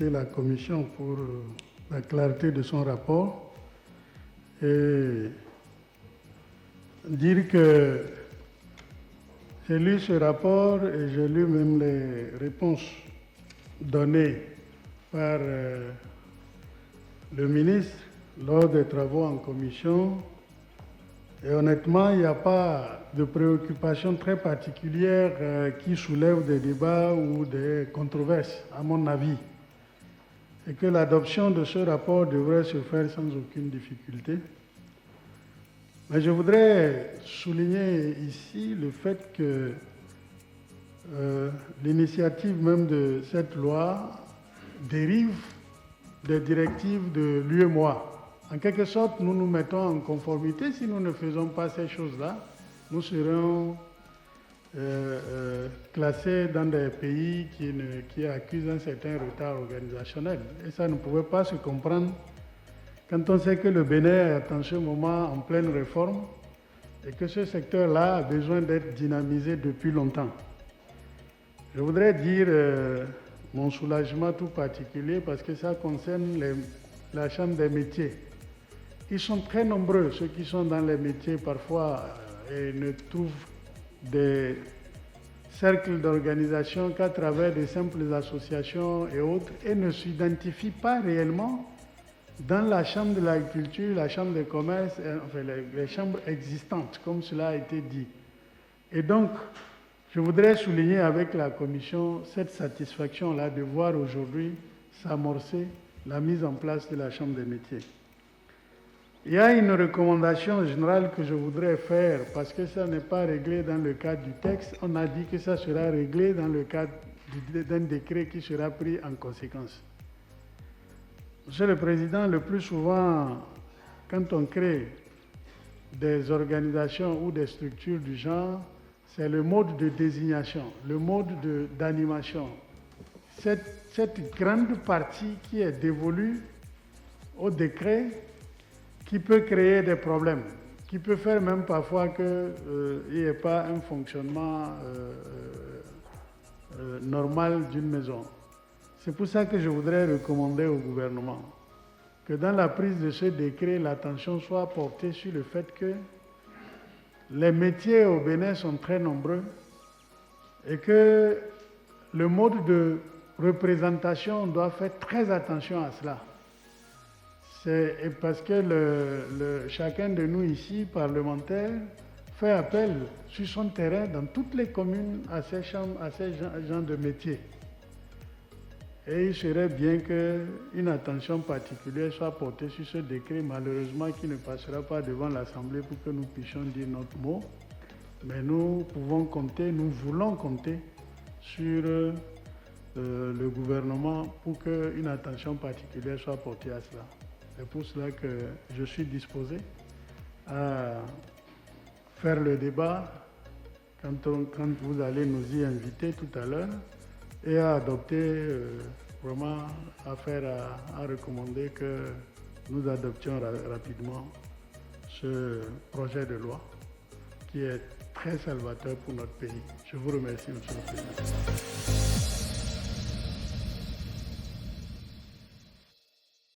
féliciter la Commission pour la clarté de son rapport et dire que j'ai lu ce rapport et j'ai lu même les réponses données par le ministre lors des travaux en commission. Et honnêtement, il n'y a pas de préoccupation très particulière qui soulève des débats ou des controverses, à mon avis. Et que l'adoption de ce rapport devrait se faire sans aucune difficulté. Mais je voudrais souligner ici le fait que l'initiative même de cette loi dérive des directives de l'UEMOA. En quelque sorte, nous nous mettons en conformité. Si nous ne faisons pas ces choses-là, nous serons classés dans des pays qui accusent un certain retard organisationnel. Et ça ne pouvait pas se comprendre quand on sait que le Bénin est en ce moment en pleine réforme et que ce secteur-là a besoin d'être dynamisé depuis longtemps. Je voudrais dire mon soulagement tout particulier parce que ça concerne la Chambre des métiers. Ils sont très nombreux, ceux qui sont dans les métiers parfois et ne trouvent des cercles d'organisation qu'à travers des simples associations et autres et ne s'identifient pas réellement dans la Chambre de l'agriculture, la Chambre des commerces, enfin les chambres existantes, comme cela a été dit. Et donc, je voudrais souligner avec la Commission cette satisfaction-là de voir aujourd'hui s'amorcer la mise en place de la Chambre des métiers. Il y a une recommandation générale que je voudrais faire parce que ça n'est pas réglé dans le cadre du texte. On a dit que ça sera réglé dans le cadre d'un décret qui sera pris en conséquence. Monsieur le Président, le plus souvent, quand on crée des organisations ou des structures du genre, c'est le mode de désignation, le mode d'animation. Cette grande partie qui est dévolue au décret qui peut créer des problèmes, qui peut faire même parfois qu'il n'y ait pas un fonctionnement normal d'une maison. C'est pour ça que je voudrais recommander au gouvernement que dans la prise de ce décret, l'attention soit portée sur le fait que les métiers au Bénin sont très nombreux et que le mode de représentation doit faire très attention à cela. C'est parce que chacun de nous ici, parlementaires, fait appel sur son terrain dans toutes les communes à ces gens de métiers. Et il serait bien qu'une attention particulière soit portée sur ce décret, malheureusement qui ne passera pas devant l'Assemblée pour que nous puissions dire notre mot. Mais nous pouvons compter, nous voulons compter sur le gouvernement pour qu'une attention particulière soit portée à cela. C'est pour cela que je suis disposé à faire le débat quand vous allez nous y inviter tout à l'heure et à adopter, vraiment à recommander que nous adoptions rapidement ce projet de loi qui est très salvateur pour notre pays. Je vous remercie, Monsieur le Président.